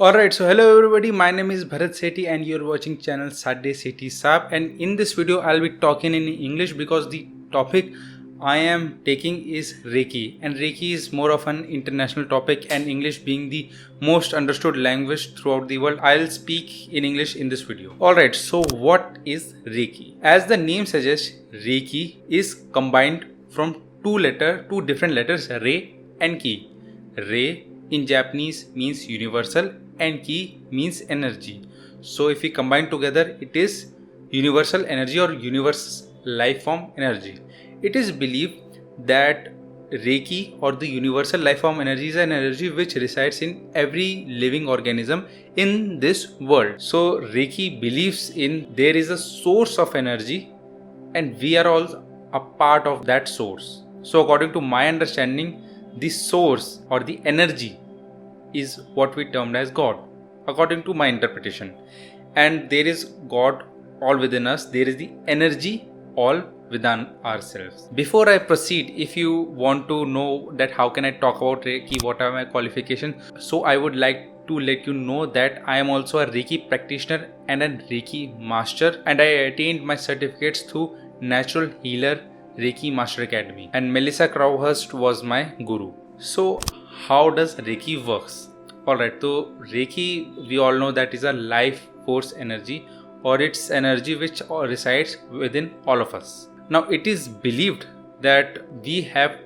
Alright, so hello everybody, my name is Bharat Sethi and you're watching channel Saturday Sethi Saab, and in this video I'll be talking in English because the topic I am taking is Reiki, and Reiki is more of an international topic, and English being the most understood language throughout the world, I'll speak in English in this video. Alright, so what is Reiki? As the name suggests, Reiki is combined from two different letters, Re and Ki. Re in Japanese means universal and Ki means energy. So if we combine together, it is universal energy or universe life form energy. It is believed that Reiki or the universal life form energy is an energy which resides in every living organism in this world. So Reiki believes in there is a source of energy and we are all a part of that source. So according to my understanding, the source or the energy is what we termed as God, according to my interpretation. And there is God all within us, there is the energy all within ourselves. Before I proceed, if you want to know that how can I talk about Reiki, what are my qualifications, so I would like to let you know that I am also a Reiki practitioner and a Reiki master, and I attained my certificates through Natural Healer Reiki Master Academy, and Melissa Crowhurst was my guru. So how does Reiki works? Alright, so Reiki, we all know that is a life force energy, or it's energy which resides within all of us. Now it is believed that we have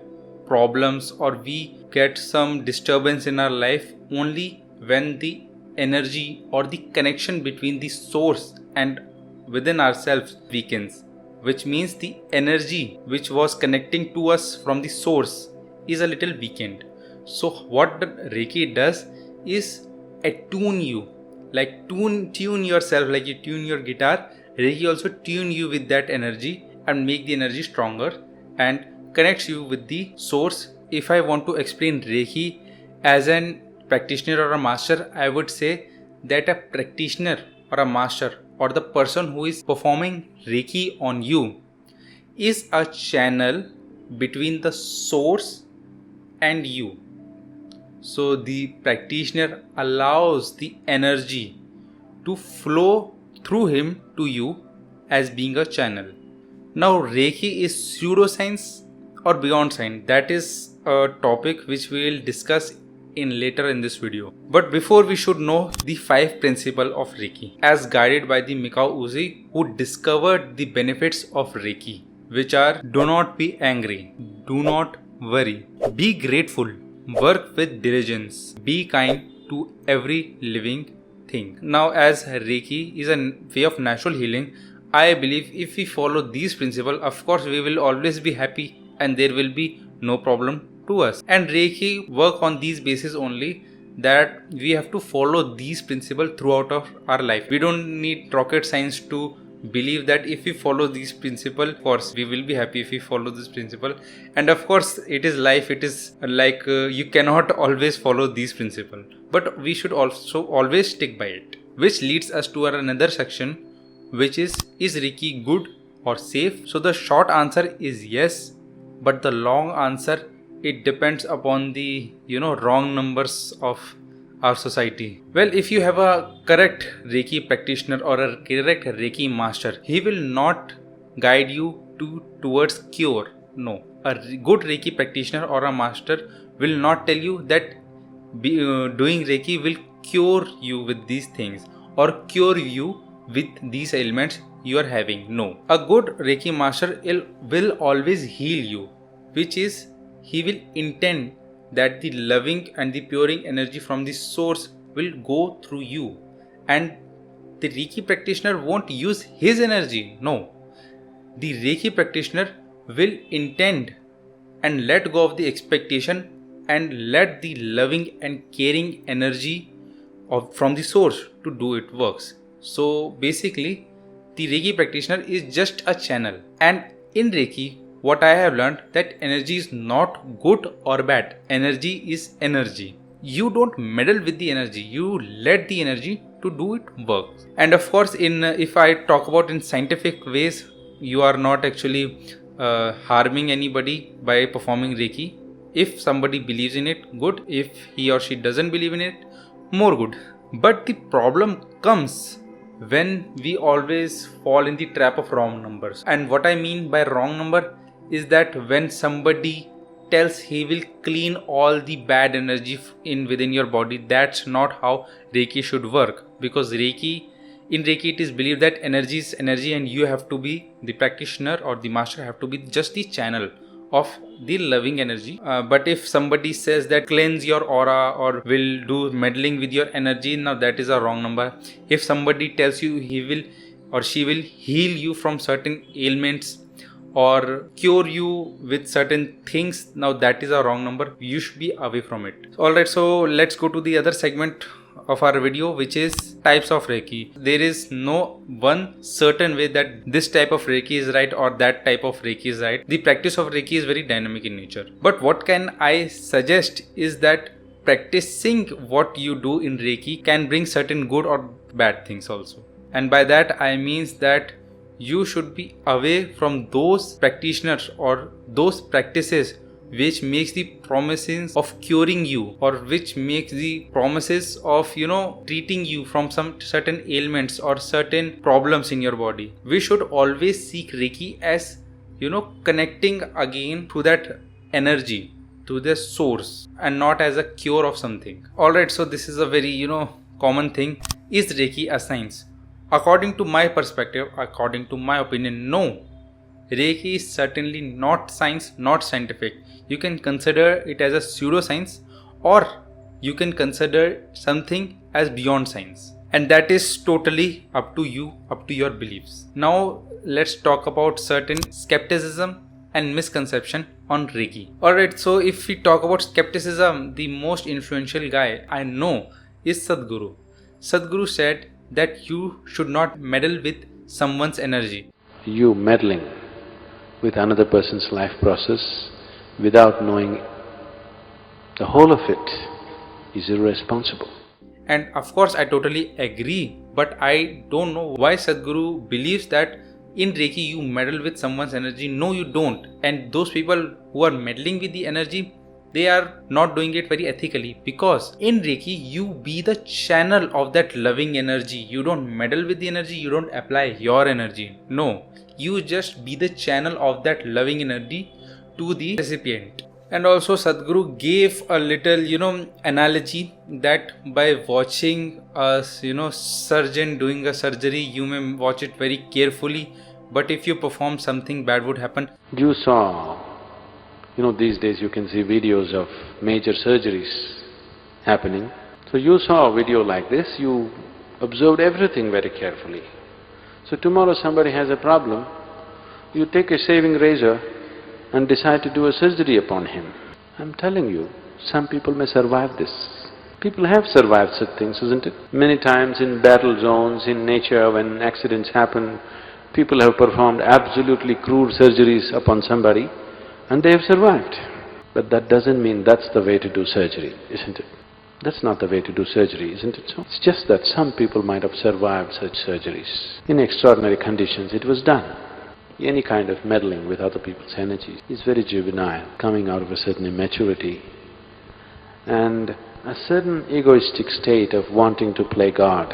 problems or we get some disturbance in our life only when the energy or the connection between the source and within ourselves weakens, which means the energy which was connecting to us from the source is a little weakened. So what Reiki does is attune you, like tune yourself, like you tune your guitar. Reiki also tune you with that energy and make the energy stronger and connects you with the source. If I want to explain Reiki as an practitioner or a master, I would say that a practitioner or a master or the person who is performing Reiki on you is a channel between the source and you. So the practitioner allows the energy to flow through him to you as being a channel. Now Reiki is pseudoscience or beyond science. That is a topic which we will discuss in later in this video. But before, we should know the 5 principles of Reiki as guided by the Mikao Usui, who discovered the benefits of Reiki, which are: do not be angry, do not worry, be grateful, work with diligence, be kind to every living thing. Now as Reiki is a way of natural healing, I believe if we follow these principles, of course we will always be happy and there will be no problem to us. And Reiki work on these bases only, that we have to follow these principles throughout of our life. We don't need rocket science to believe that if we follow these principles, of course we will be happy if we follow this principle. And of course it is life, it is like you cannot always follow these principles, but we should also always stick by it. Which leads us to our another section, which is Reiki good or safe? So the short answer is yes, but the long answer, it depends upon the wrong numbers of our society. Well, if you have a correct Reiki practitioner or a correct Reiki master, he will not guide you towards cure. No, a good Reiki practitioner or a master will not tell you that doing Reiki will cure you with these things or cure you with these ailments you are having. No, a good Reiki master will always heal you, which is he will intend that the loving and the puring energy from the source will go through you, and the Reiki practitioner won't use his energy. No, the Reiki practitioner will intend and let go of the expectation and let the loving and caring energy from the source to do it works. So basically the Reiki practitioner is just a channel, and in Reiki what I have learned, that energy is not good or bad. Energy is energy. You don't meddle with the energy. You let the energy to do it work. And of course, if I talk about in scientific ways, you are not actually harming anybody by performing Reiki. If somebody believes in it, good. If he or she doesn't believe in it, more good. But the problem comes when we always fall in the trap of wrong numbers. And what I mean by wrong number is that when somebody tells he will clean all the bad energy in within your body, that's not how Reiki should work. Because in Reiki it is believed that energy is energy, and you have to be the practitioner, or the master have to be just the channel of the loving energy. But if somebody says that cleanse your aura or will do meddling with your energy, now that is a wrong number. If somebody tells you he will or she will heal you from certain ailments or cure you with certain things, now that is a wrong number. You should be away from it. Alright, so let's go to the other segment of our video, which is types of Reiki. There is no one certain way that this type of Reiki is right or that type of Reiki is right. The practice of Reiki is very dynamic in nature. But what can I suggest is that practicing what you do in Reiki can bring certain good or bad things also. And by that I means that you should be away from those practitioners or those practices which makes the promises of curing you, or which makes the promises of treating you from some certain ailments or certain problems in your body. We should always seek Reiki as connecting again to that energy, to the source, and not as a cure of something. Alright, so this is a very common thing. Is Reiki a science? According to my perspective, according to my opinion, no. Reiki is certainly not science, not scientific. You can consider it as a pseudoscience, or you can consider something as beyond science. And that is totally up to you, up to your beliefs. Now let's talk about certain skepticism and misconception on Reiki. Alright, so if we talk about skepticism, the most influential guy I know is Sadhguru. Sadhguru said that you should not meddle with someone's energy. You meddling with another person's life process without knowing the whole of it is irresponsible. And of course I totally agree, but I don't know why Sadhguru believes that in Reiki you meddle with someone's energy. No, you don't. And those people who are meddling with the energy, they are not doing it very ethically, because in Reiki you be the channel of that loving energy. You don't meddle with the energy, you don't apply your energy. No, you just be the channel of that loving energy to the recipient. And also Sadhguru gave a little analogy that by watching a surgeon doing a surgery, you may watch it very carefully, but if you perform something bad would happen. You saw, these days you can see videos of major surgeries happening. So you saw a video like this, you observed everything very carefully. So tomorrow somebody has a problem, you take a shaving razor and decide to do a surgery upon him. I'm telling you, some people may survive this. People have survived such things, isn't it? Many times in battle zones, in nature, when accidents happen, people have performed absolutely crude surgeries upon somebody and they have survived. But that doesn't mean that's the way to do surgery, isn't it? That's not the way to do surgery, isn't it so? It's just that some people might have survived such surgeries. In extraordinary conditions it was done. Any kind of meddling with other people's energies is very juvenile, coming out of a certain immaturity and a certain egoistic state of wanting to play God,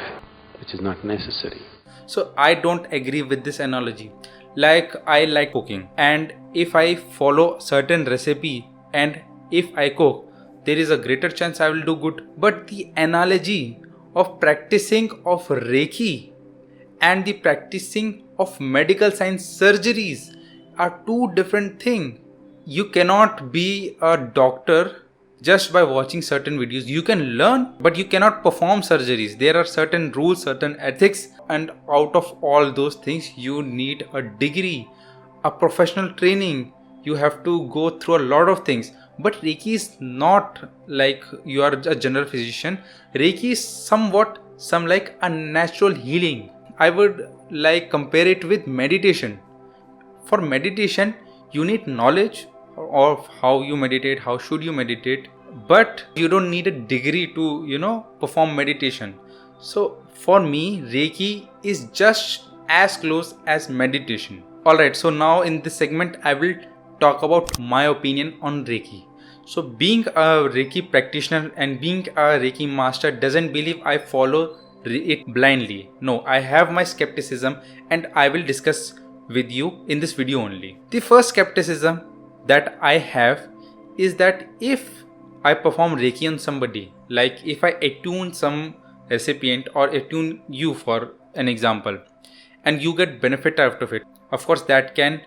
which is not necessary. So I don't agree with this analogy. Like, I like cooking, and if I follow certain recipe and if I cook, there is a greater chance I will do good. But the analogy of practicing of Reiki and the practicing of medical science surgeries are two different things. You cannot be a doctor just by watching certain videos. You can learn, but you cannot perform surgeries. There are certain rules, certain ethics, and out of all those things you need a degree, a professional training. You have to go through a lot of things. But Reiki is not like you are a general physician. Reiki is somewhat like a natural healing. I would compare it with meditation. For meditation, you need knowledge of how you meditate, how should you meditate, but you don't need a degree to, perform meditation. So for me, Reiki is just as close as meditation. Alright, so now in this segment, I will talk about my opinion on Reiki. So being a Reiki practitioner and being a Reiki master doesn't believe I follow it blindly. No, I have my skepticism and I will discuss with you in this video only. The first skepticism that I have is that if I perform Reiki on somebody, like if I attune some recipient or attune you for an example, and you get benefit out of it, of course that can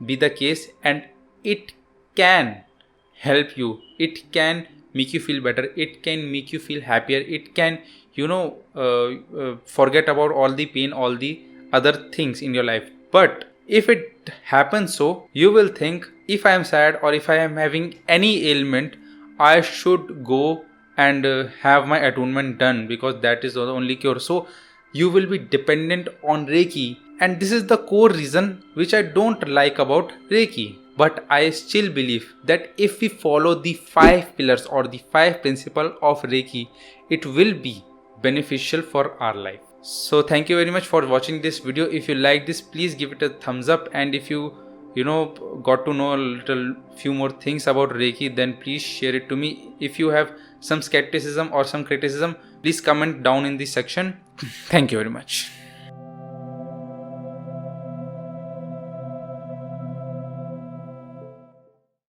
be the case and it can help you, it can make you feel better, it can make you feel happier, it can forget about all the pain, all the other things in your life. But if it happens, so you will think, if I am sad or if I am having any ailment, I should go and have my attunement done, because that is the only cure. So you will be dependent on Reiki, and this is the core reason which I don't like about Reiki. But I still believe that if we follow the 5 pillars or the 5 principles of Reiki, it will be beneficial for our life. So thank you very much for watching this video. If you like this, please give it a thumbs up, and if you got to know a few more things about Reiki, then please share it to me. If you have some skepticism or some criticism, please comment down in the section. Thank you very much.